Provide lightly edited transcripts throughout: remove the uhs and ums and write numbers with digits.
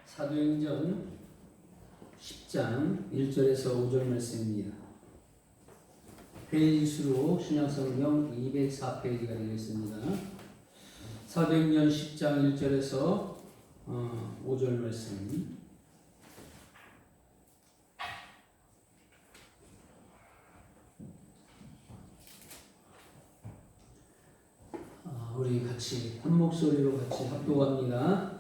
사도행전 10장 1절에서 5절 말씀입니다. 페이지 수로 신약성경 204페이지가 되겠습니다. 사도행전 10장 1절에서 5절 말씀. 우리 같이 한 목소리로 같이 합독합니다.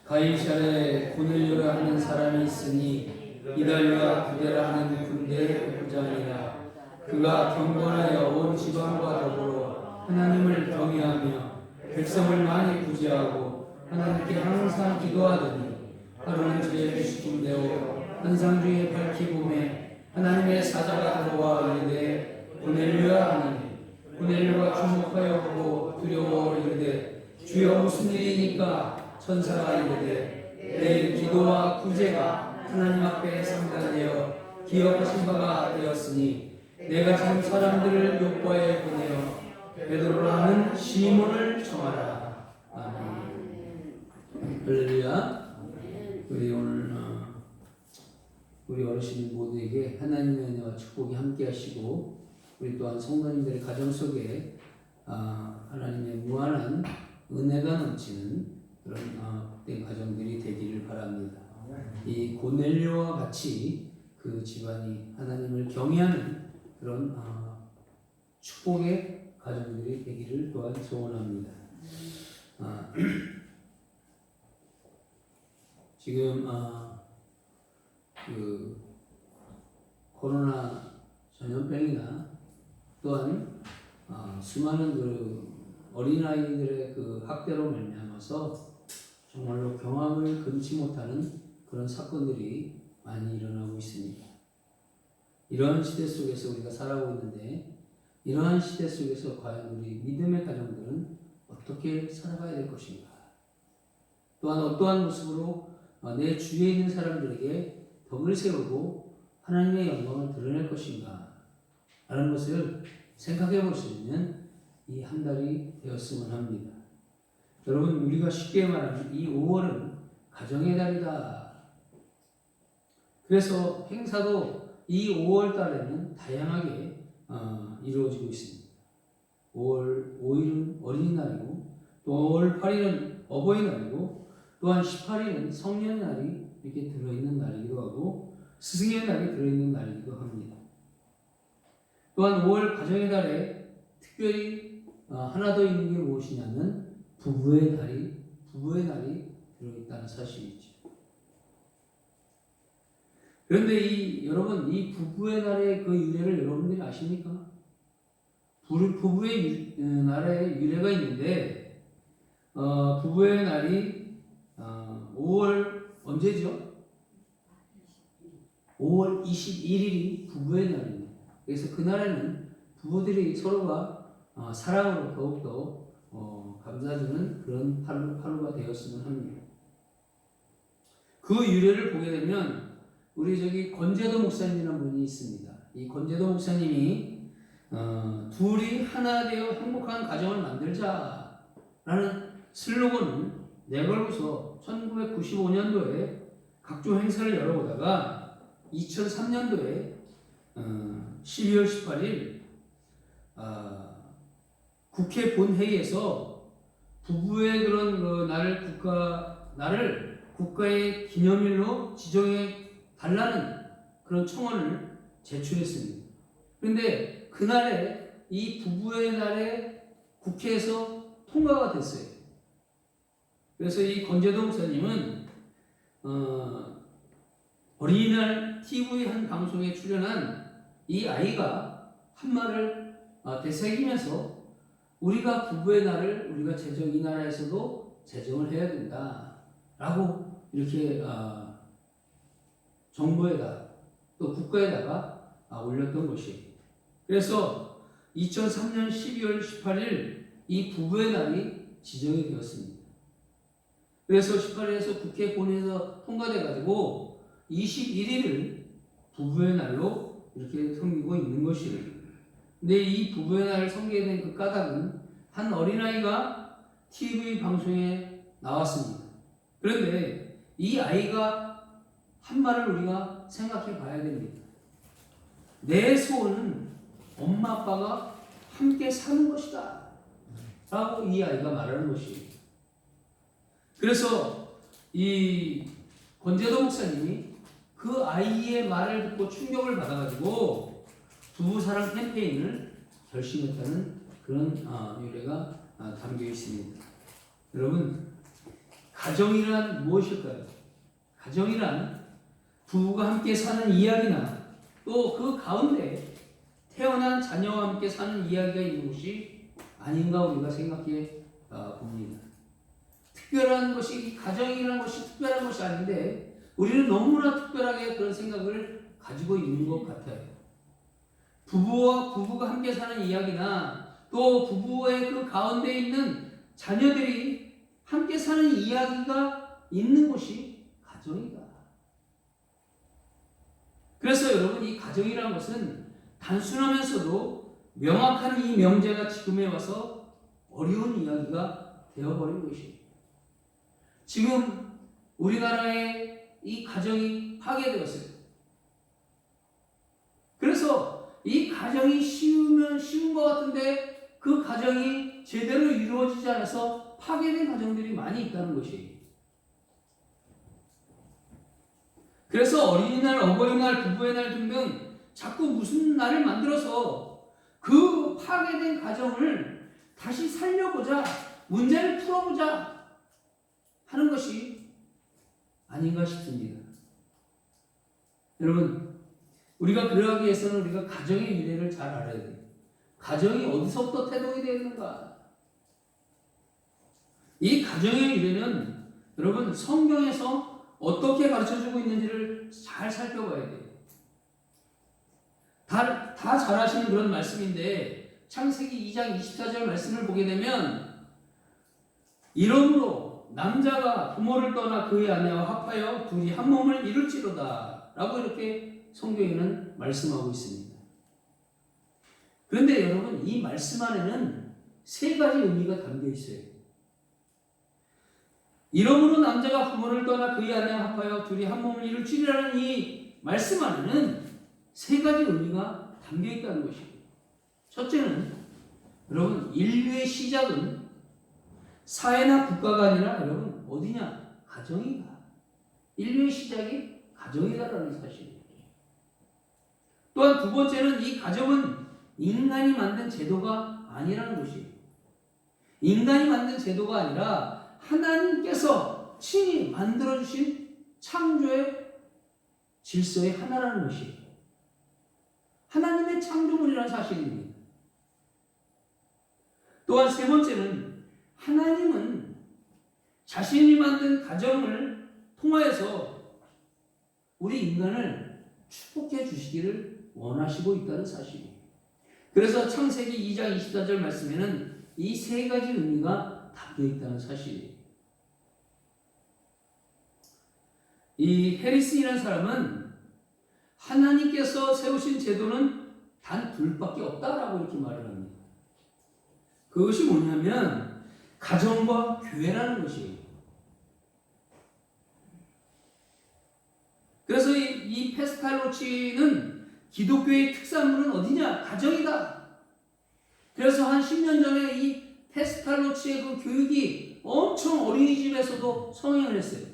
가이사랴에 고넬료라 하는 사람이 있으니 이달리아 부대라 하는 군대 부장이라. 그가 경건하여 온 지방과 더불어 하나님을 경외하며 백성을 많이 구제하고 하나님께 항상 기도하더니 하루는 죄를 시킨대오 환상 중에 밝히 보매 하나님의 사자가 들어와 이르되 고넬료야 하니 고넬료가 주목하여 보고 두려워 이르되 주여 무슨 일이니까? 천사가 이르되 내 기도와 구제가 하나님 앞에 상달되어 기억하신 바가 되었으니 내가 지금 사람들을 요파에 보내어 베드로라는 시몬을 청하라. 아멘. 할렐루야. 우리 오늘 우리 어르신 모두에게 하나님의 은혜와 축복이 함께 하시고 우리 또한 성도님들의 가정 속에 하나님의 무한한 은혜가 넘치는 그런 복된 가정들이 되기를 바랍니다. 이 고넬료와 같이 그 집안이 하나님을 경외하는 그런 축복의 가정들이 되기를 또한 소원합니다. 지금 그 코로나 전염병이나 또한 수많은 그 어린아이들의 그 학대로 말미암아서 정말로 경악을 금치 못하는 그런 사건들이 많이 일어나고 있습니다. 이러한 시대 속에서 우리가 살아가고 있는데 이러한 시대 속에서 과연 우리 믿음의 가정들은 어떻게 살아가야 될 것인가? 또한 어떠한 모습으로 내 주위에 있는 사람들에게 덕을 세우고 하나님의 영광을 드러낼 것인가? 라는 것을 생각해 볼 수 있는 이 한 달이 되었으면 합니다. 여러분, 우리가 쉽게 말하는 이 5월은 가정의 달이다. 그래서 행사도 이 5월 달에는 다양하게 이루어지고 있습니다. 5월 5일은 어린이날이고 또 5월 8일은 어버이날이고 또한 18일은 성년날이 이렇게 들어있는 날이기도 하고 스승의 날이 들어있는 날이기도 합니다. 또한 5월 가정의 달에 특별히 하나 더 있는 게 무엇이냐면 부부의 날이 들어있다는 사실이죠. 그런데 여러분 이 부부의 날의 그 유래를 여러분들이 아십니까? 부부의 날에 유래가 있는데 부부의 날이 5월 언제죠? 5월 21일이 부부의 날입니다. 그래서 그날에는 부부들이 서로가 사랑으로 더욱더 감싸주는 그런 하루가 되었으면 합니다. 그 유래를 보게 되면 우리 권재도 목사님이라는 분이 있습니다. 이 권재도 목사님이 둘이 하나 되어 행복한 가정을 만들자라는 슬로건을 내걸고서 1995년도에 각종 행사를 열어보다가 2003년도에 12월 18일 국회 본회의에서 부부의 그런 날을 국가의 기념일로 지정해 달라는 그런 청원을 제출했습니다. 그런데 그날에 이 부부의 날에 국회에서 통과가 됐어요. 그래서 이 권재도 목사님은 어린이날 TV 한 방송에 출연한 이 아이가 한 말을 되새기면서 우리가 부부의 날을 우리가 이 나라에서도 제정을 해야 된다라고 이렇게 정부에다 또 국가에다가 올렸던 것이에요. 그래서 2003년 12월 18일 이 부부의 날이 지정이 되었습니다. 그래서 18일에서 국회 본회의에서 통과돼가지고 21일을 부부의 날로 이렇게 섬기고 있는 것이에요. 근데 이 부부의 날을 섬기게 된 그 까닭은 한 어린아이가 TV 방송에 나왔습니다. 그런데 이 아이가 한 말을 우리가 생각해 봐야 됩니다. 내 소원은 엄마 아빠가 함께 사는 것이다 라고 이 아이가 말하는 것이에요. 그래서 이 권재도 목사님이 그 아이의 말을 듣고 충격을 받아가지고 부부사랑 캠페인을 결심했다는 그런 유래가 담겨 있습니다. 여러분, 가정이란 무엇일까요? 가정이란 부부가 함께 사는 이야기나 또 그 가운데 태어난 자녀와 함께 사는 이야기가 있는 것이 아닌가 우리가 생각해 봅니다. 특별한 것이, 가정이라는 것이 특별한 것이 아닌데 우리는 너무나 특별하게 그런 생각을 가지고 있는 것 같아요. 부부가 함께 사는 이야기나 또 부부의 그 가운데 있는 자녀들이 함께 사는 이야기가 있는 곳이 가정이다. 그래서 여러분, 이 가정이라는 것은 단순하면서도 명확한 이 명제가 지금에 와서 어려운 이야기가 되어버린 것이에요. 지금 우리나라의 이 가정이 파괴되었어요. 그래서 이 가정이 쉬우면 쉬운 것 같은데 그 가정이 제대로 이루어지지 않아서 파괴된 가정들이 많이 있다는 것이에요. 그래서 어린이날, 어버이날, 부부의 날 등등 자꾸 무슨 날을 만들어서 그 파괴된 가정을 다시 살려보자, 문제를 풀어보자 하는 것이 아닌가 싶습니다. 여러분, 우리가 그러하기 위해서는 우리가 가정의 미래를 잘 알아야 돼요. 가정이 어디서부터 태동이 되어 있는가? 이 가정의 미래는 여러분 성경에서 어떻게 가르쳐주고 있는지를 잘 살펴봐야 돼요. 다 잘 아시는 그런 말씀인데 창세기 2장 24절 말씀을 보게 되면 이러므로 남자가 부모를 떠나 그의 아내와 합하여 둘이 한 몸을 이룰지로다 라고 이렇게 성경에는 말씀하고 있습니다. 그런데 여러분, 이 말씀 안에는 세 가지 의미가 담겨 있어요. 이러므로 남자가 부모를 떠나 그의 아내와 합하여 둘이 한 몸을 이룰지라는 이 말씀 안에는 세 가지 의미가 담겨 있다는 것입니다. 첫째는 여러분, 인류의 시작은 사회나 국가가 아니라 여러분 어디냐? 가정이다. 인류의 시작이 가정이다라는 사실이에요. 또한 두 번째는 이 가정은 인간이 만든 제도가 아니라는 것이에요. 인간이 만든 제도가 아니라 하나님께서 친히 만들어주신 창조의 질서의 하나라는 것이에요. 하나님의 창조물이라는 사실입니다. 또한 세 번째는 하나님은 자신이 만든 가정을 통하여서 우리 인간을 축복해 주시기를 원하시고 있다는 사실이에요. 그래서 창세기 2장 24절 말씀에는 이 세 가지 의미가 담겨 있다는 사실이에요. 이 해리슨이라는 사람은 하나님께서 세우신 제도는 단 둘밖에 없다라고 이렇게 말을 합니다. 그것이 뭐냐면 가정과 교회라는 것이에요. 그래서 이 페스탈로치는 기독교의 특산물은 어디냐? 가정이다. 그래서 한 10년 전에 이 페스탈로치의 그 교육이 엄청 어린이집에서도 성행을 했어요.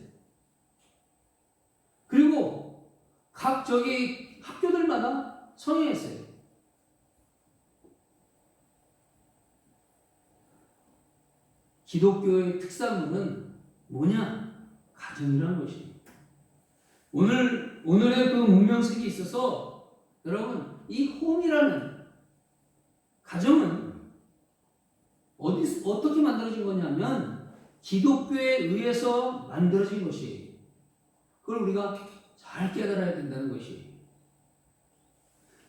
그리고 각 학교들마다 성행했어요. 기독교의 특산물은 뭐냐? 가정이라는 것입니다. 오늘의 그 문명세계에 있어서 여러분, 이 홈이라는 가정은 어떻게 만들어진 거냐면 기독교에 의해서 만들어진 것이에요. 그걸 우리가 잘 깨달아야 된다는 것이에요.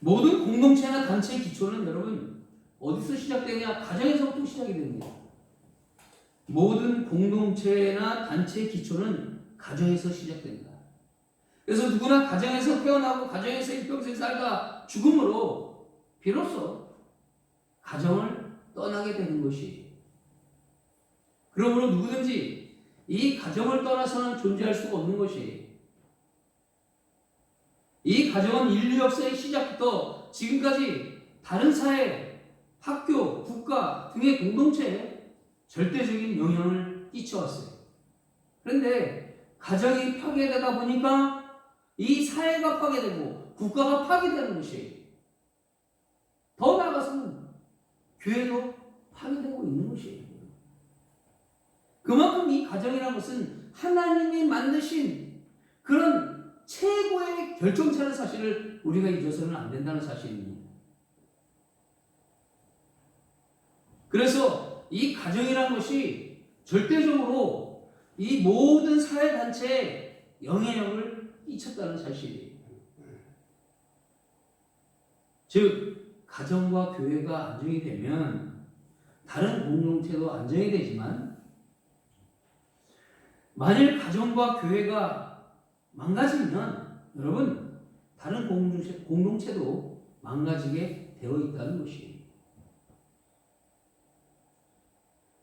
모든 공동체나 단체의 기초는 여러분 어디서 시작되냐? 가정에서부터 시작이 됩니다. 모든 공동체나 단체의 기초는 가정에서 시작된다. 그래서 누구나 가정에서 태어나고 가정에서 일평생 살다 죽음으로 비로소 가정을 떠나게 되는 것이에요. 그러므로 누구든지 이 가정을 떠나서는 존재할 수가 없는 것이에요. 이 가정은 인류 역사의 시작부터 지금까지 다른 사회, 학교, 국가 등의 공동체에 절대적인 영향을 끼쳐왔어요. 그런데 가정이 파괴되다 보니까 이 사회가 파괴되고 국가가 파괴되는 것이에요. 더 나아가서는 교회도 파괴되고 있는 것이에요. 그만큼 이 가정이라는 것은 하나님이 만드신 그런 최고의 결정차는 사실을 우리가 잊어서는 안 된다는 사실입니다. 그래서 이 가정이라는 것이 절대적으로 이 모든 사회단체에 영향력을 끼쳤다는 사실이에요. 즉 가정과 교회가 안정이 되면 다른 공동체도 안정이 되지만, 만일 가정과 교회가 망가지면 여러분 다른 공동체도 망가지게 되어 있다는 것이에요.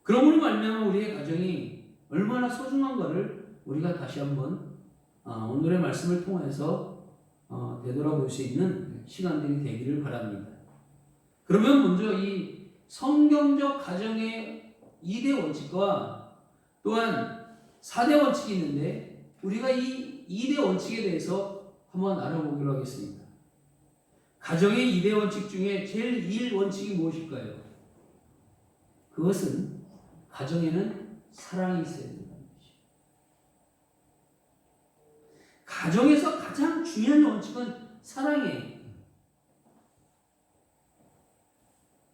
그러므로 말미암아 우리의 가정이 얼마나 소중한가를 우리가 다시 한번 오늘의 말씀을 통해서 되돌아볼 수 있는 시간들이 되기를 바랍니다. 그러면 먼저 이 성경적 가정의 2대 원칙과 또한 4대 원칙이 있는데, 우리가 이 2대 원칙에 대해서 한번 알아보기로 하겠습니다. 가정의 2대 원칙 중에 제일 1 원칙이 무엇일까요? 그것은 가정에는 사랑이 있어야 된다는 것이죠. 가정에서 가장 중요한 원칙은 사랑이에요.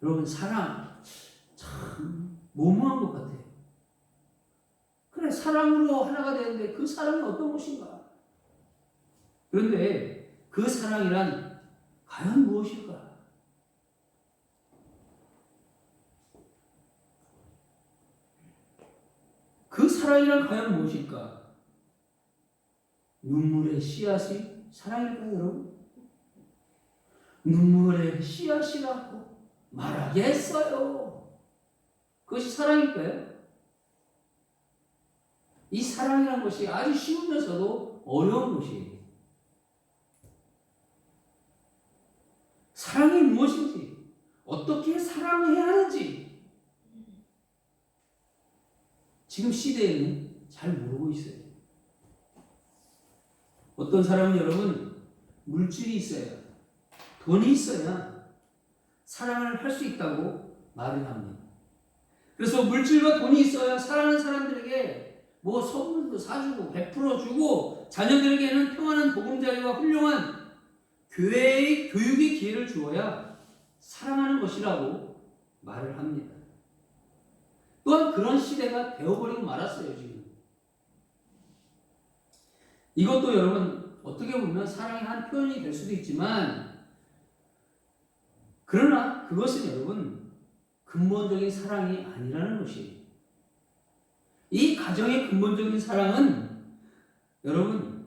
여러분, 사랑 참 모호한 것 같아요. 그래, 사랑으로 하나가 되는데 그 사랑이 어떤 것인가? 그런데 그 사랑이란 과연 무엇일까? 그 사랑이란 과연 무엇일까? 눈물의 씨앗이 사랑일까요, 여러분? 눈물의 씨앗이라고 말하겠어요. 그것이 사랑일까요? 이 사랑이라는 것이 아주 쉬우면서도 어려운 것이에요. 사랑이 무엇인지, 어떻게 사랑을 해야 하는지 지금 시대에는 잘 모르고 있어요. 어떤 사람은 여러분 물질이 있어야, 돈이 있어야 사랑을 할 수 있다고 말을 합니다. 그래서 물질과 돈이 있어야 사랑하는 사람들에게 뭐 선물도 사주고 베풀어주고 자녀들에게는 평안한 보금자리와 훌륭한 교회의 교육의 기회를 주어야 사랑하는 것이라고 말을 합니다. 또한 그런 시대가 되어버리고 말았어요, 지금. 이것도 여러분 어떻게 보면 사랑의 한 표현이 될 수도 있지만, 그러나 그것은 여러분 근본적인 사랑이 아니라는 것이에요. 이 가정의 근본적인 사랑은 여러분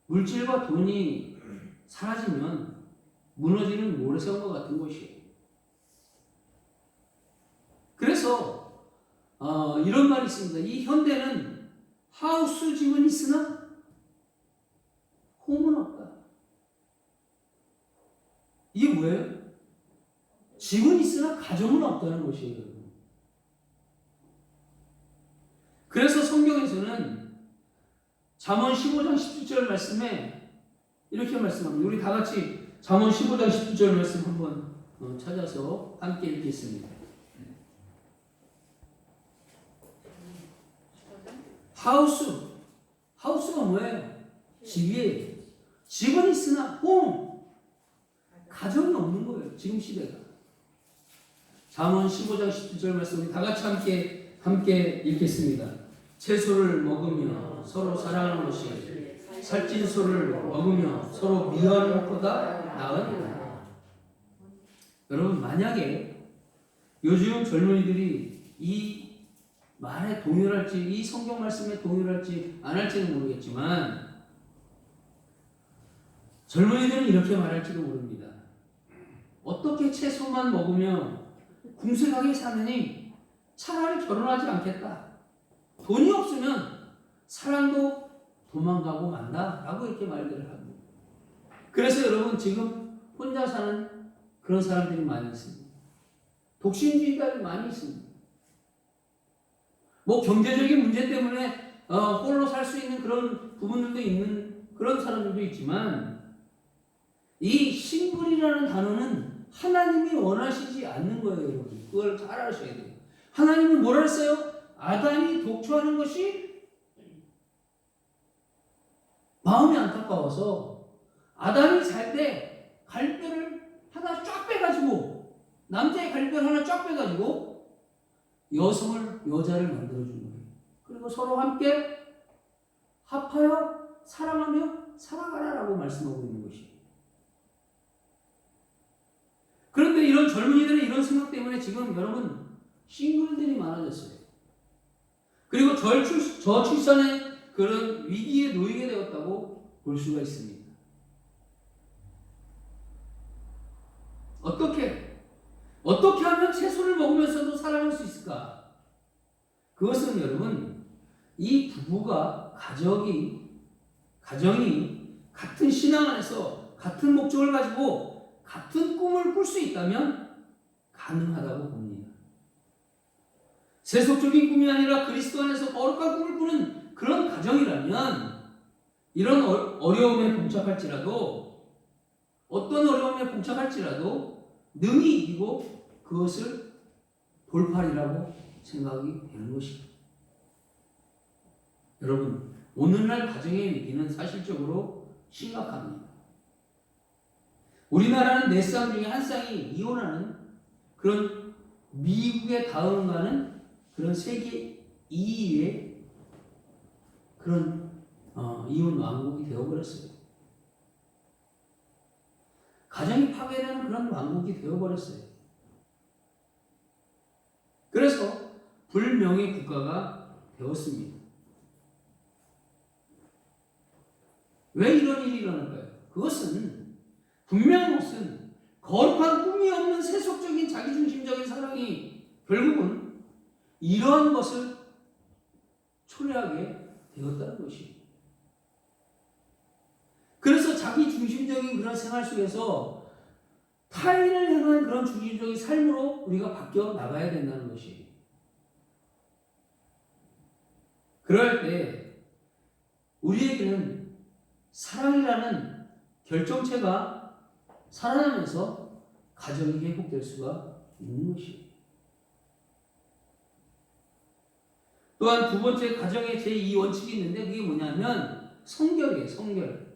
물질과 돈이 사라지면 무너지는 모래성과 같은 것이에요. 그래서 이런 말이 있습니다. 이 현대는 하우스 집은 있으나 홈은 없다. 이게 뭐예요? 집은 있으나 가정은 없다는 것이에요. 그래서 성경에서는 잠언 15장 17절 말씀에 이렇게 말씀합니다. 우리 다 같이 잠언 15장 17절 말씀 한번 찾아서 함께 읽겠습니다. 하우스가 뭐예요? 집이에요. 집은 있으나 가정이 없는 거예요. 지금 시대가. 잠언 15장 17절 말씀 우리 다 같이 함께 읽겠습니다. 채소를 먹으며 서로 사랑하는 것이 살찐 소를 먹으며 서로 미워하는 것보다 나으니라. 여러분, 만약에 요즘 젊은이들이 이 말에 동의할지, 이 성경 말씀에 동의할지 안 할지는 모르겠지만, 젊은이들은 이렇게 말할지도 모릅니다. 어떻게 채소만 먹으며 궁색하게 사느니 차라리 결혼하지 않겠다. 돈이 없으면 사랑도 도망가고 만다라고 이렇게 말들을 합니다. 그래서 여러분 지금 혼자 사는 그런 사람들이 많이 있습니다. 독신주의자들이 많이 있습니다. 뭐 경제적인 문제 때문에 홀로 살 수 있는 그런 부분들도 있는 그런 사람들도 있지만 이 싱글이라는 단어는 하나님이 원하시지 않는 거예요, 여러분. 그걸 잘 아셔야 돼요. 하나님은 뭐라 했어요? 아담이 독초하는 것이 마음이 안타까워서 아담이 잘 때 갈뼈를 하나 쫙 빼가지고 남자의 갈뼈를 하나 쫙 빼가지고 여자를 만들어준 거예요. 그리고 서로 함께 합하여 사랑하며 살아가라라고 말씀하고 있는 것이에요. 그런데 이런 젊은이들의 이런 생각 때문에 지금 여러분 싱글들이 많아졌어요. 그리고 저출산의 그런 위기에 놓이게 되었다고 볼 수가 있습니다. 어떻게 하면 채소를 먹으면서도 살아갈 수 있을까? 그것은 여러분 이 부부가 가정이 같은 신앙 안에서 같은 목적을 가지고 같은 꿈을 꿀 수 있다면 가능하다고 봅니다. 세속적인 꿈이 아니라 그리스도 안에서 거룩한 꿈을 꾸는 그런 가정이라면 이런 어려움에 봉착할지라도 어떤 어려움에 봉착할지라도 능히 이기고 그것을 돌파리라고 생각이 되는 것입니다. 여러분 오늘날 가정의 위기는 사실적으로 심각합니다. 우리나라는 4쌍 중에 1쌍이 이혼하는 그런 미국에 다음가는 그런 세계 2위의 그런 이혼 왕국이 되어버렸어요. 가정이 파괴되는 그런 왕국이 되어버렸어요. 그래서 불명예 국가가 되었습니다. 왜 이런 일이 일어날까요? 그것은 분명한 것은 거룩한 꿈이 없는 세속적인 자기중심적인 사랑이 결국은 이러한 것을 초래하게 되었다는 것이에요. 그래서 자기중심적인 그런 생활 속에서 타인을 향한 그런 중심적인 삶으로 우리가 바뀌어 나가야 된다는 것이에요. 그럴 때 우리에게는 사랑이라는 결정체가 살아나면서 가정이 회복될 수가 있는 것이에요. 또한 두 번째 가정의 제2원칙이 있는데 그게 뭐냐면 성결이에요. 성결.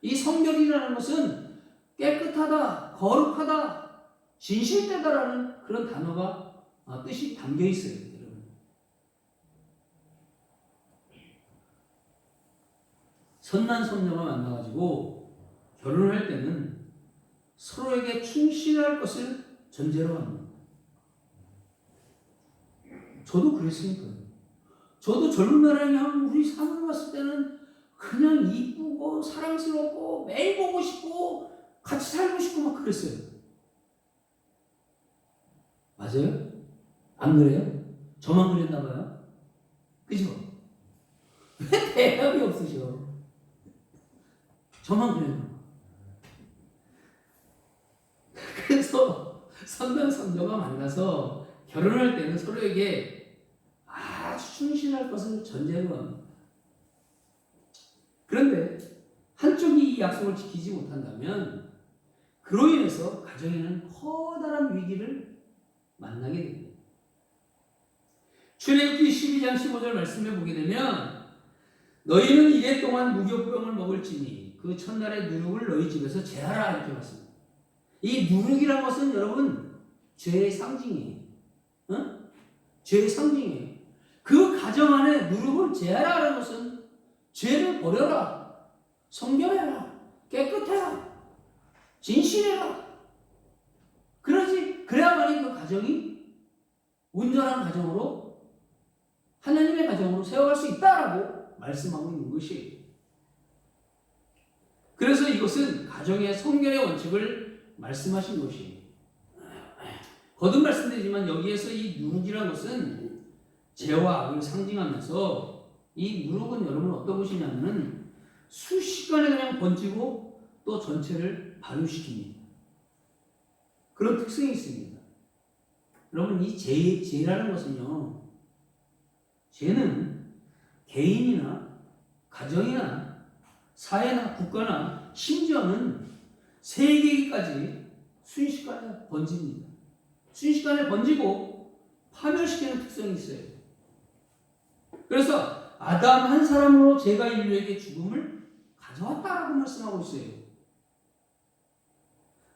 이 성결이라는 것은 깨끗하다, 거룩하다, 진실되다라는 그런 단어가 뜻이 담겨 있어요. 여러분. 선남 선녀가 만나가지고 결혼할 때는 서로에게 충실할 것을 전제로 합니다. 저도 그랬으니까요. 저도 젊은 날에 그냥 우리 사모님 봤을 때는 그냥 이쁘고 사랑스럽고 매일 보고 싶고 같이 살고 싶고 막 그랬어요. 맞아요? 안 그래요? 저만 그랬나 봐요. 그죠? 왜 대답이 없으셔? 저만 그랬나 봐. 그래서 선남 선녀가 만나서 결혼할 때는 서로에게 아주 충실할 것을 전제로 합니다. 그런데 한쪽이 이 약속을 지키지 못한다면 그로 인해서 가정에는 커다란 위기를 만나게 됩니다. 출애굽기 12장 15절 말씀을 보게 되면 너희는 이래 동안 무교병을 먹을지니 그 첫날의 누룩을 너희 집에서 제하라 이렇게 말씀합니다. 이 누룩이라는 것은 여러분 죄의 상징이에요. 죄의 상징이에요. 그 가정 안에 누룩을 제하라는 것은 죄를 버려라, 성결해라, 깨끗해라, 진실해라. 그래야만이 그 가정이 온전한 가정으로 하나님의 가정으로 세워갈 수 있다라고 말씀하고 있는 것이에요. 그래서 이것은 가정의 성결의 원칙을 말씀하신 것이에요. 거듭 말씀드리지만 여기에서 이 누룩이라는 것은 죄와 악을 상징하면서 이 누룩은 여러분 어떤 것이냐면은 순식간에 그냥 번지고 또 전체를 발효시킵니다. 그런 특성이 있습니다. 여러분 이 죄라는 것은요, 죄는 개인이나 가정이나 사회나 국가나 심지어는 세계까지 순식간에 번집니다. 순식간에 번지고 파멸시키는 특성이 있어요. 그래서 아담 한 사람으로 죄가 인류에게 죽음을 가져왔다라고 말씀하고 있어요.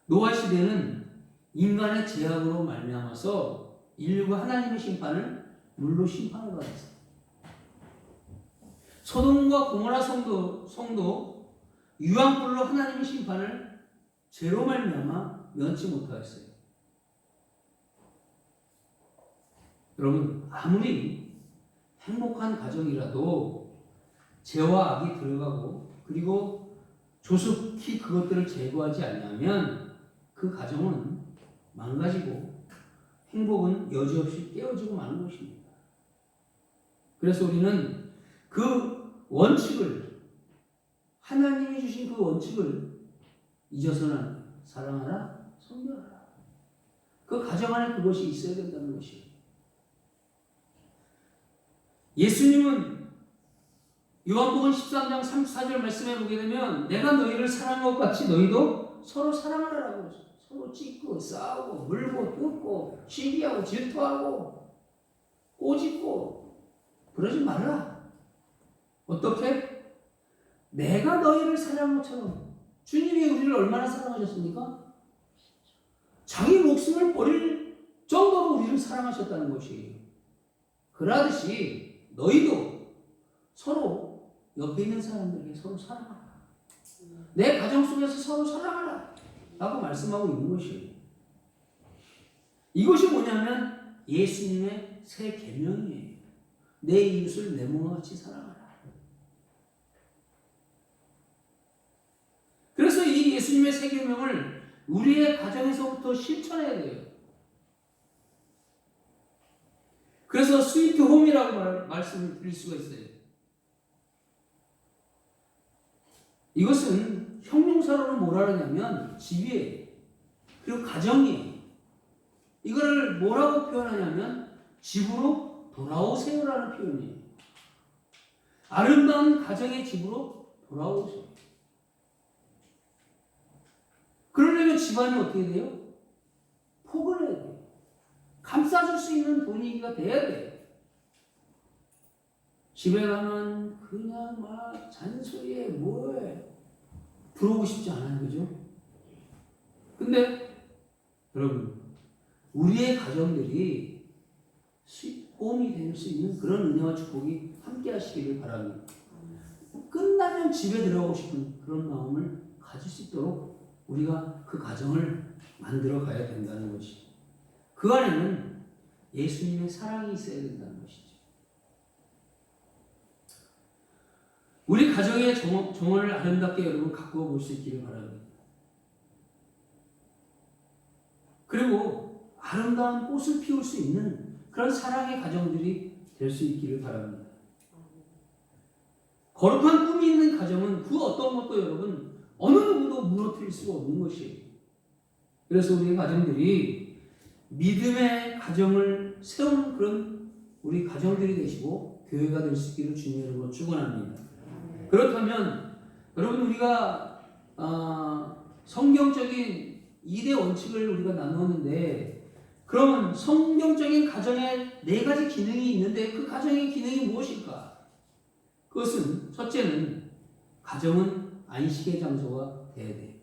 노아 시대는 인간의 죄악으로 말미암아서 인류가 하나님의 심판을 물로 심판을 받았어요. 소돔과 고모라 성도 유황불로 하나님의 심판을 죄로 말미암아 면치 못하였어요. 여러분 아무리 행복한 가정이라도 죄와 악이 들어가고 그리고 조속히 그것들을 제거하지 않으면 그 가정은 망가지고 행복은 여지없이 깨어지고 마는 것입니다. 그래서 우리는 그 원칙을, 하나님이 주신 그 원칙을 잊어서는 사랑하라, 섬겨라. 그 가정 안에 그것이 있어야 된다는 것이에요. 예수님은 요한복음 13장 34절 말씀에 보게 되면 내가 너희를 사랑한 것 같이 너희도 서로 사랑하라고 그랬어요. 서로 찢고 싸우고 물고 뜯고 시기하고 질투하고 꼬집고 그러지 말라. 어떻게? 내가 너희를 사랑한 것처럼. 주님이 우리를 얼마나 사랑하셨습니까? 자기 목숨을 버릴 정도로 우리를 사랑하셨다는 것이에요. 그러듯이 너희도 서로 옆에 있는 사람들에게 서로 사랑하라. 내 가정 속에서 서로 사랑하라 라고 말씀하고 있는 것이에요. 이것이 뭐냐면 예수님의 새 계명이에요. 내 이웃을 내 몸과 같이 사랑하라. 그래서 이 예수님의 새 계명을 우리의 가정에서부터 실천해야 돼요. 그래서 스위트 홈이라고 말씀을 드릴 수가 있어요. 이것은 형용사로는 뭐라 하냐면 집이에요. 그리고 가정이에요. 이거를 뭐라고 표현하냐면 집으로 돌아오세요라는 표현이에요. 아름다운 가정의 집으로 돌아오세요. 그러려면 집안이 어떻게 돼요? 포근해야 돼요. 감싸줄 수 있는 분위기가 돼야 돼요. 집에 가면 그냥 막 잔소리에 뭐에 들어오고 싶지 않아요. 그죠? 근데 여러분 우리의 가정들이 홈이 될 수 있는 그런 은혜와 축복이 함께 하시기를 바랍니다. 끝나면 집에 들어가고 싶은 그런 마음을 가질 수 있도록 우리가 그 가정을 만들어 가야 된다는 것이죠. 그 안에는 예수님의 사랑이 있어야 된다는 것이죠. 우리 가정의 정원을 아름답게 여러분 가꾸어 볼 수 있기를 바랍니다. 그리고 아름다운 꽃을 피울 수 있는 그런 사랑의 가정들이 될 수 있기를 바랍니다. 거룩한 꿈이 있는 가정은 그 어떤 것도 여러분 어느 누구도 무너뜨릴 수가 없는 것이에요. 그래서 우리 가정들이 믿음의 가정을 세우는 그런 우리 가정들이 되시고 교회가 될 수 있기를 주님의 이름으로 축원합니다. 그렇다면 여러분 우리가 성경적인 2대 원칙을 우리가 나누었는데 그러면 성경적인 가정에 4가지 기능이 있는데 그 가정의 기능이 무엇일까? 그것은 첫째는 가정은 안식의 장소가 돼야 돼요.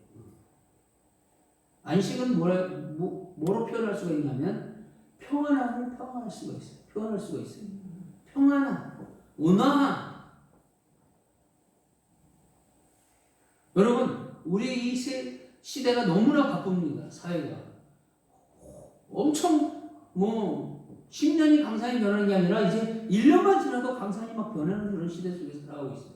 안식은 뭐로 표현할 수가 있냐면 평안함을 표현할 수가 있어요. 평안함, 온화함. 여러분 우리 이 시대가 너무나 바쁩니다. 사회가 엄청 10년이 강산이 변하는 게 아니라 이제 1년만 지나도 강산이 막 변하는 그런 시대 속에서 살아가고 있어요.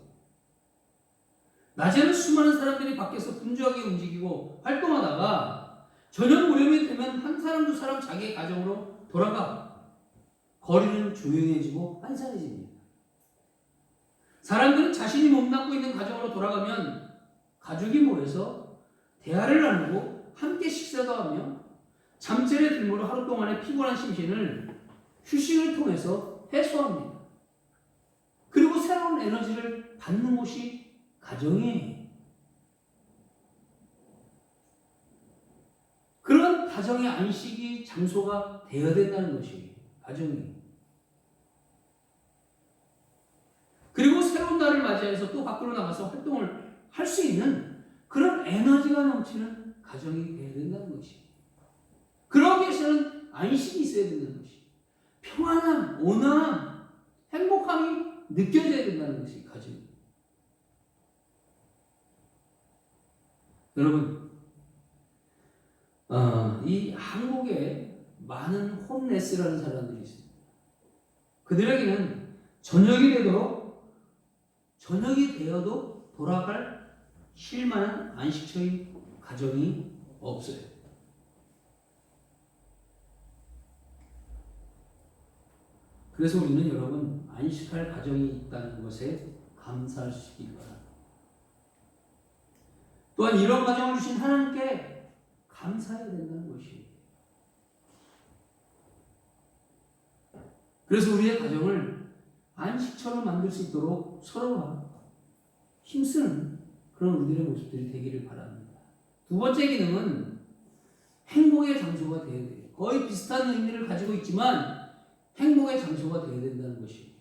낮에는 수많은 사람들이 밖에서 분주하게 움직이고 활동하다가 저녁 무렵이 되면 한 사람 두 사람 자기의 가정으로 돌아가. 거리는 조용해지고 한산해집니다. 사람들은 자신이 몸담고 있는 가정으로 돌아가면 가족이 모여서 대화를 나누고 함께 식사도 하며 잠자리에 들므로 하루 동안의 피곤한 심신을 휴식을 통해서 해소합니다. 그리고 새로운 에너지를 받는 곳이 가정이에요. 그런 가정의 안식이 장소가 되어야 된다는 것이 가정이에요. 그리고 새로운 날을 맞이해서 또 밖으로 나가서 활동을 할 수 있는 그런 에너지가 넘치는 가정이 되어야 된다는 것이. 그러기 위해서는 안식이 있어야 된다는 것이. 평안함, 온화함, 행복함이 느껴져야 된다는 것이 가정입니다. 여러분, 이 한국에 많은 홈레스라는 사람들이 있습니다. 그들에게는 저녁이 되어도 돌아갈 쉴만한 안식처의 가정이 없어요. 그래서 우리는 여러분 안식할 가정이 있다는 것에 감사할 수 있기 바랍니다. 또한 이런 가정을 주신 하나님께 감사해야 된다는 것이에요. 그래서 우리의 가정을 안식처럼 만들 수 있도록 서로가 힘쓰는 그런 우리의 모습들이 되기를 바랍니다. 두 번째 기능은 행복의 장소가 되어야 돼요. 거의 비슷한 의미를 가지고 있지만 행복의 장소가 되어야 된다는 것입니다.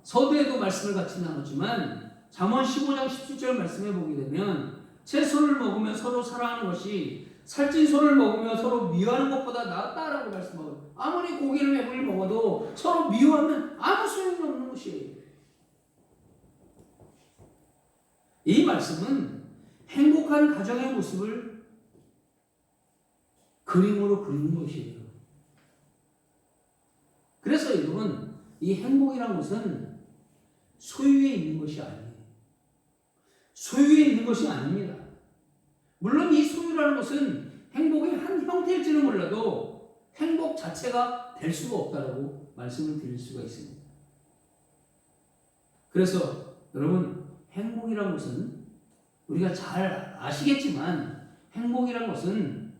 서두에도 말씀을 같이 나눴지만 잠언 15장 17절 말씀해 보게 되면 채소를 먹으며 서로 사랑하는 것이 살찐 소를 먹으며 서로 미워하는 것보다 낫다라고 말씀하고, 아무리 고기를 매일 먹어도 서로 미워하면 아무 소용이 없는 것이에요. 이 말씀은 행복한 가정의 모습을 그림으로 그리는 것이에요. 그래서 여러분, 이 행복이란 것은 소유에 있는 것이 아니에요. 소유에 있는 것이 아닙니다. 물론 이 소유라는 것은 행복의 한 형태일지는 몰라도 행복 자체가 될 수가 없다라고 말씀을 드릴 수가 있습니다. 그래서 여러분, 행복이란 것은 우리가 잘 아시겠지만 행복이란 것은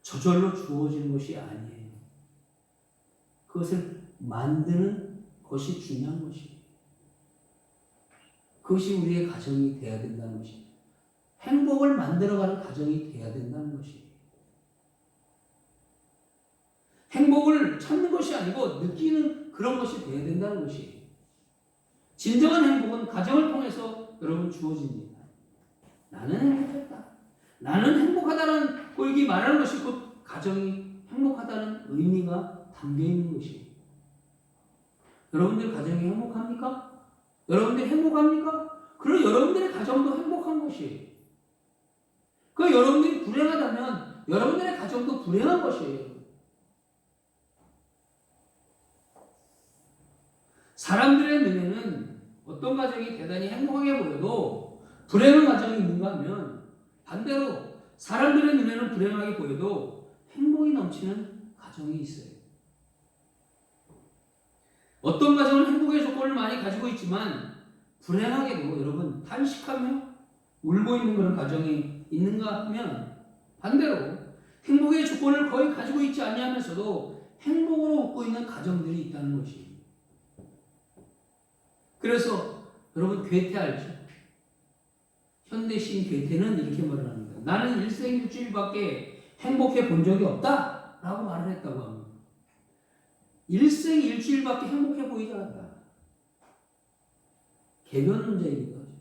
저절로 주어지는 것이 아니에요. 그것을 만드는 것이 중요한 것이에요. 그것이 우리의 가정이 되어야 된다는 것입니다. 행복을 만들어가는 가정이 되어야 된다는 것이에요. 행복을 찾는 것이 아니고 느끼는 그런 것이 되어야 된다는 것이에요. 진정한 행복은 가정을 통해서 여러분 주어집니다. 나는 행복했다. 나는 행복하다는 꼴기 말하는 것이 곧 가정이 행복하다는 의미가 담겨 있는 것이에요. 여러분들 가정이 행복합니까? 여러분들 행복합니까? 그럼 여러분들의 가정도 행복한 것이에요. 그 여러분들이 불행하다면 여러분들의 가정도 불행한 것이에요. 사람들의 눈에는 어떤 가정이 대단히 행복하게 보여도 불행한 가정이 있는가 하면 반대로 사람들의 눈에는 불행하게 보여도 행복이 넘치는 가정이 있어요. 어떤 가정은 행복의 조건을 많이 가지고 있지만 불행하게도 여러분 탄식하며 울고 있는 그런 가정이 있는가 하면 반대로 행복의 조건을 거의 가지고 있지 아니하면서도 행복으로 웃고 있는 가정들이 있다는 것이에요. 그래서 여러분 괴테 알죠? 현대시인 괴테는 이렇게 말을 합니다. 나는 일생일주일밖에 행복해 본 적이 없다 라고 말을 했다고 합니다. 일생일주일밖에 행복해 보이지 않았다. 개변론자이기도 하죠.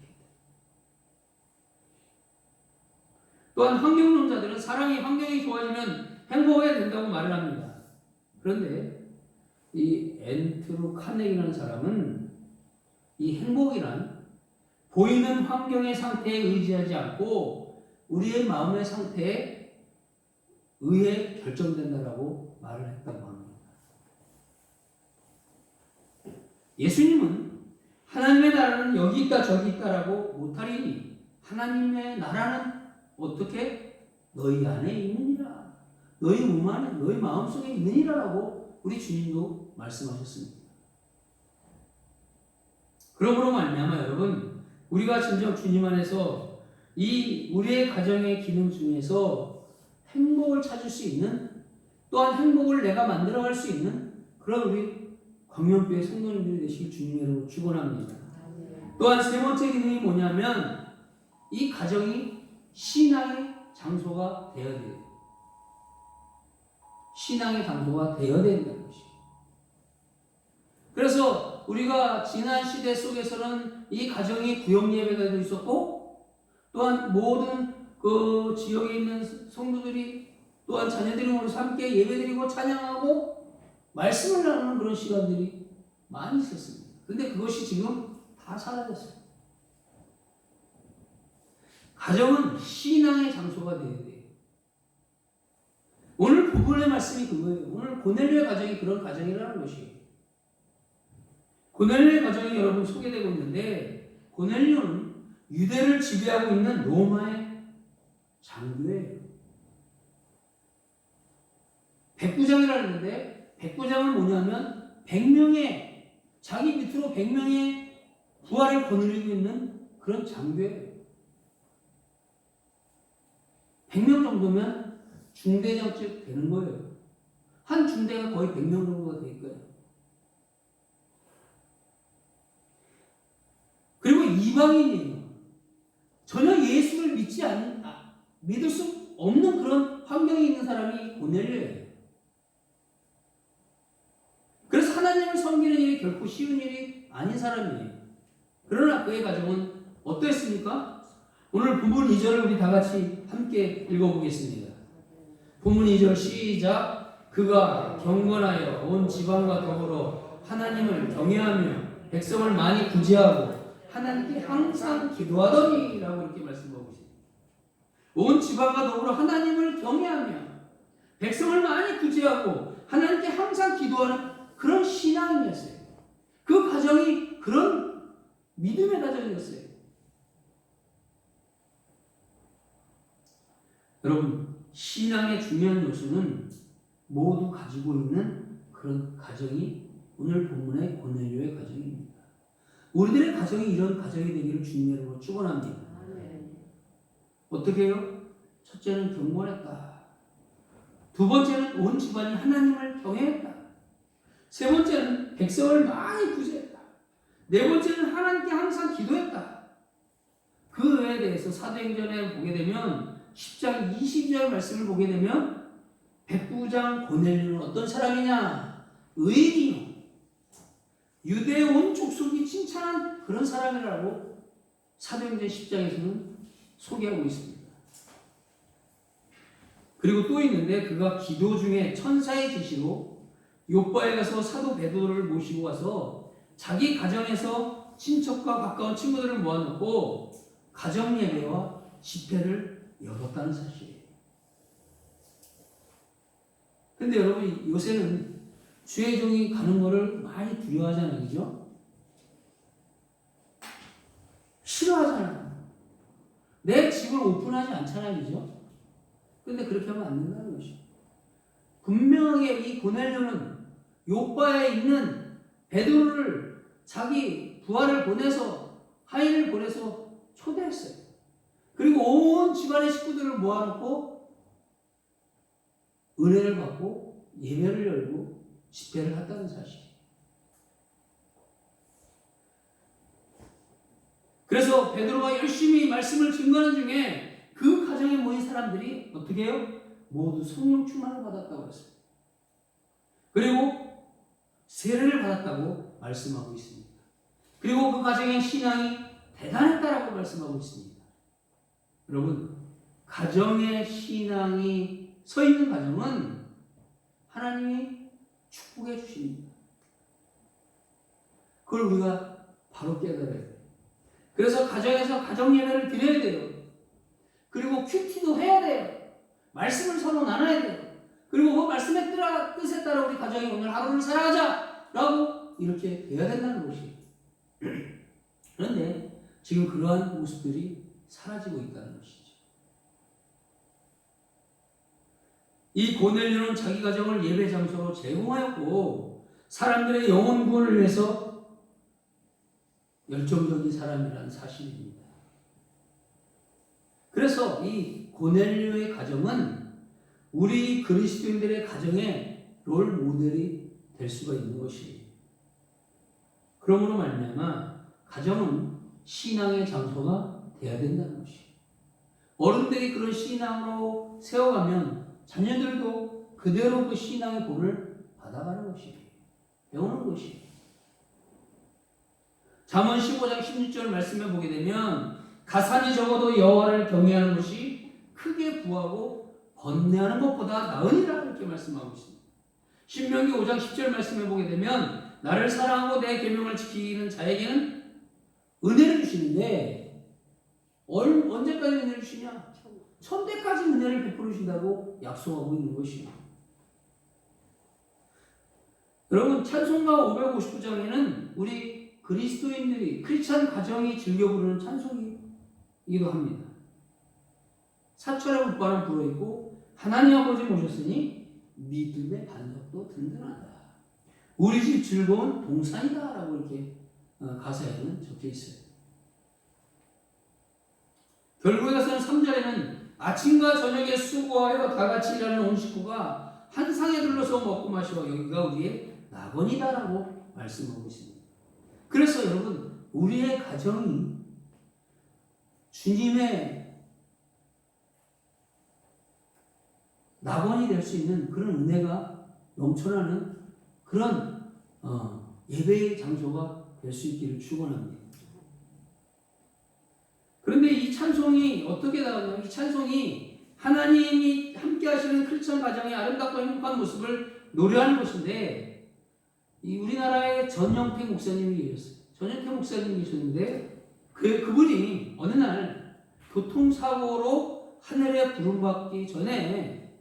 또한 환경론자들은 사랑이 환경이 좋아지면 행복해야 된다고 말을 합니다. 그런데 이 앤드루 카네기라는 사람은 이 행복이란 보이는 환경의 상태에 의지하지 않고 우리의 마음의 상태에 의해 결정된다라고 말을 했다고 합니다. 예수님은 하나님의 나라는 여기 있다 저기 있다라고 못하리니 하나님의 나라는 어떻게 너희 안에 있느니라. 너희 몸 안에 너희 마음속에 있느니라라고 우리 주님도 말씀하셨습니다. 그러므로 말미암아 여러분, 우리가 진정 주님 안에서 이 우리의 가정의 기능 중에서 행복을 찾을 수 있는, 또한 행복을 내가 만들어갈 수 있는 그런 우리 광명교회 성도님들이 되시길 주님의 이름으로 축원합니다. 또한 세 번째 기능이 뭐냐면 이 가정이 신앙의 장소가 되어야 돼요. 신앙의 장소가 되어야 된다는 것이에요. 그래서 우리가 지난 시대 속에서는 이 가정이 구역 예배가 있었고, 또한 모든 그 지역에 있는 성도들이 또한 자녀들이 모여서 함께 예배드리고 찬양하고 말씀을 나누는 그런 시간들이 많이 있었습니다. 근데 그것이 지금 다 사라졌어요. 가정은 신앙의 장소가 되어야 돼요. 오늘 본문의 말씀이 그거예요. 오늘 고넬료의 가정이 그런 가정이라는 것이에요. 고넬료의 가정이 여러분 소개되고 있는데, 고넬료는 유대를 지배하고 있는 로마의 장교예요. 백부장이라는 건데, 백부장은 뭐냐면 100명의 자기 밑으로 100명의 부하를 거느리고 있는 그런 장교예요. 100명 정도면 중대장쯤 되는 거예요. 한 중대가 거의 100명 정도가 될 거예요. 그리고 이방인이에요. 전혀 예수를 믿을 수 없는 그런 환경에 있는 사람이 고넬료예요. 그래서 하나님을 섬기는 일이 결코 쉬운 일이 아닌 사람이에요. 그러나 그의 가정은 어땠습니까? 오늘 본문 2절을 우리 다 같이 함께 읽어보겠습니다. 본문 2절 시작. 그가 경건하여 온 지방과 더불어 하나님을 경외하며 백성을 많이 구제하고 하나님께 항상 기도하더니 라고 이렇게 말씀하고 있습니다. 온 지방과 더불어 하나님을 경외하며 백성을 많이 구제하고 하나님께 항상 기도하는 그런 신앙이었어요. 그 가정이 그런 믿음의 가정이었어요. 여러분, 신앙의 중요한 요소는 모두 가지고 있는 그런 가정이 오늘 본문의 고넬료의 가정입니다. 우리들의 가정이 이런 가정이 되기를 주님의 이름으로 축원합니다. 어떻게 해요? 첫째는 경건했다. 두 번째는 온 집안이 하나님을 경외했다. 세 번째는 백성을 많이 구제했다. 네 번째는 하나님께 항상 기도했다. 그 외에 대해서 사도행전에 보게 되면 10장 22절 말씀을 보게 되면 백부장 고넬료는 어떤 사람이냐? 의인이요. 유대의 온 족속이 칭찬한 그런 사람이라고 사도행전 10장에서는 소개하고 있습니다. 그리고 또 있는데 그가 기도 중에 천사의 지시로 요바에 가서 사도 베드로를 모시고 와서 자기 가정에서 친척과 가까운 친구들을 모아놓고 가정 예배와 집회를 열었다는 사실이에요. 근데 여러분, 요새는 주의 종이 가는 거를 많이 두려워하잖아요. 그죠? 싫어하잖아요. 내 집을 오픈하지 않잖아요. 그죠? 근데 그렇게 하면 안 된다는 것이죠. 분명하게 이 고넬료는 요바에 있는 베드로를 자기 부하를 보내서, 하인을 보내서 초대했어요. 그리고 온 집안의 식구들을 모아놓고 은혜를 받고 예배를 열고 집회를 했다는 사실. 그래서 베드로가 열심히 말씀을 증거하는 중에 그 가정에 모인 사람들이 어떻게 해요? 모두 성령 충만을 받았다고 했어요. 그리고 세례를 받았다고 말씀하고 있습니다. 그리고 그 가정의 신앙이 대단했다라고 말씀하고 있습니다. 여러분, 가정의 신앙이 서 있는 가정은 하나님이 축복해 주십니다. 그걸 우리가 바로 깨달아야 돼요. 그래서 가정에서 가정 예배를 드려야 돼요. 그리고 큐티도 해야 돼요. 말씀을 서로 나눠야 돼요. 그리고 그 말씀의 뜻에 따라 우리 가정이 오늘 하루를 살아가자라고 이렇게 돼야 된다는 것이에요. 그런데 지금 그러한 모습들이 사라지고 있다는 것이죠. 이 고넬료는 자기 가정을 예배 장소로 제공하였고 사람들의 영혼 구원을 위해서 열정적인 사람이라는 사실입니다. 그래서 이 고넬료의 가정은 우리 그리스도인들의 가정의 롤 모델이 될 수가 있는 것이에요. 그러므로 말미암아 가정은 신앙의 장소가 돼야 된다는 것이에요. 어른들이 그런 신앙으로 세워가면 자녀들도 그대로 그 신앙의 본을 받아가는 것이에요. 배우는 것이에요. 잠언 15장 16절 말씀해 보게 되면 가산이 적어도 여호와를 경외하는 것이 크게 부하고 번뇌하는 것보다 나으니라 이렇게 말씀하고 있습니다. 신명기 5장 10절 말씀해 보게 되면 나를 사랑하고 내 계명을 지키는 자에게는 은혜를 주시는데 언제까지 은혜를 주시냐? 천대까지 은혜를 베풀어 주신다고 약속하고 있는 것이에요. 여러분 찬송가 559장에는 우리 그리스도인들이 크리스찬 가정이 즐겨 부르는 찬송이기도 합니다. 사철의 굿바람 불어있고 하나님 아버지 모셨으니 믿음의 반석도 든든하다. 우리 집 즐거운 동산이다 라고 이렇게 가사에는 적혀 있어요. 결국에 가서는 3절에는 아침과 저녁에 수고하여 다같이 일하는 온 식구가 한 상에 둘러서 먹고 마시고 여기가 우리의 낙원이다 라고 말씀하고 있습니다. 그래서 여러분 우리의 가정이 주님의 낙원이 될 수 있는 그런 은혜가 넘쳐나는 그런 예배의 장소가 될 수 있기를 축원합니다. 그런데 이 찬송이 어떻게 나오냐면 이 찬송이 하나님이 함께 하시는 크리스천 가정의 아름답고 행복한 모습을 노래하는 것인데 이 우리나라의 전영택 목사님이 계셨어요. 전영택 목사님이 계셨는데 그분이 어느 날 교통사고로 하늘에 부름받기 전에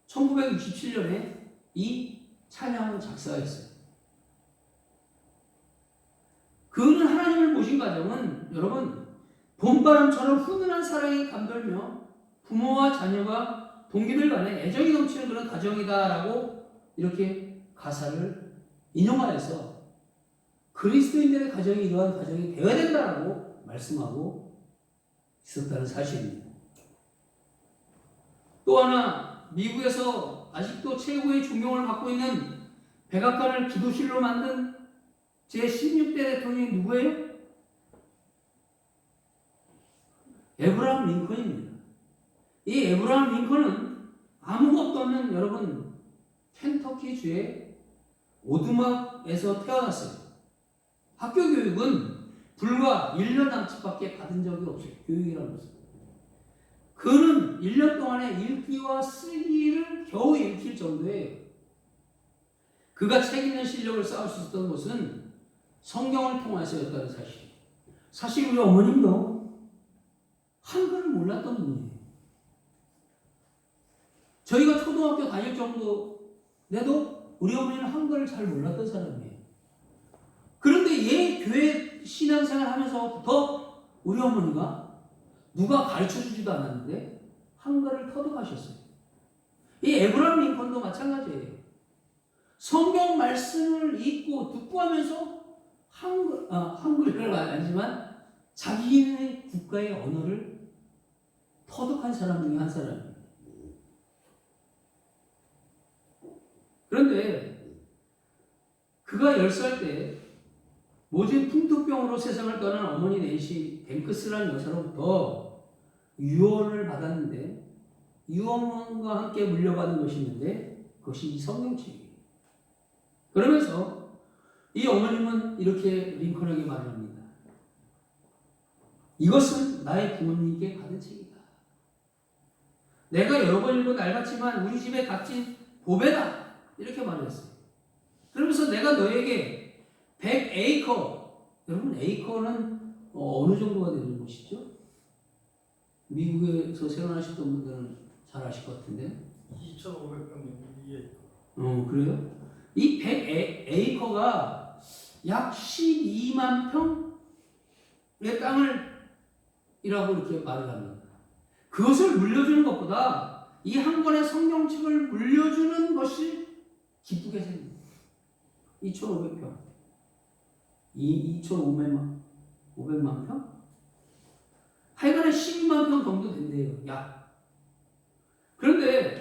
1967년에 이 찬양을 작사했어요. 그는 하나님을 모신 가정은 여러분 봄바람처럼 훈훈한 사랑이 감돌며 부모와 자녀가 동기들 간에 애정이 넘치는 그런 가정이다라고 이렇게 가사를 인용하여서 그리스도인들의 가정이 이러한 가정이 되어야 된다라고 말씀하고 있었다는 사실입니다. 또 하나 미국에서 아직도 최고의 존경을 받고 있는 백악관을 기도실로 만든 제16대 대통령이 누구예요? 에브라함 링컨입니다. 이 에브라함 링컨은 아무것도 없는 여러분 켄터키주의 오두막에서 태어났어요. 학교 교육은 불과 1년 남짓밖에 받은 적이 없어요. 교육이라는 것은. 그는 1년 동안에 읽기와 쓰기를 겨우 읽힐 정도예요. 그가 책 읽는 실력을 쌓을 수 있었던 것은 성경을 통해서였다는 사실. 사실 우리 어머님도 한글을 몰랐던 분이에요. 저희가 초등학교 다닐 정도에도 우리 어머니는 한글을 잘 몰랐던 사람이에요. 그런데 얘 교회 신앙생활 하면서부터 우리 어머니가 누가 가르쳐주지도 않았는데 한글을 터득하셨어요. 이 에브라함 링컨도 마찬가지예요. 성경 말씀을 읽고 듣고 하면서 한글을 알지만 자기네 국가의 언어를 터득한 사람 중에 한 사람입니다. 그런데 그가 10살 때 모진 풍토병으로 세상을 떠난 어머니 낸시 뱅크스라는 여사로부터 유언을 받았는데 유언과 함께 물려받은 것이 있는데 그것이 이 성경책이에요. 그러면서 이 어머님은 이렇게 링컨에게 말을 합니다. 이것은 나의 부모님께 받은 책이다. 내가 여러 번 읽고 낡았지만 우리 집에 갇힌 보배다. 이렇게 말했어요. 그러면서 내가 너에게 100에이커, 여러분 에이커는 어느 정도가 되는 곳이죠? 미국에서 생활하셨던 분들은 잘 아실 것 같은데 2,500평 그래요? 이 100에이커가 약 12만 평의 땅을 이라고 이렇게 말을 합니다. 그것을 물려주는 것보다 이 한 권의 성경책을 물려주는 것이 기쁘게 생깁니다. 2,500평. 2,500만 평? 하여간에 12만 평 정도 된대요. 야. 그런데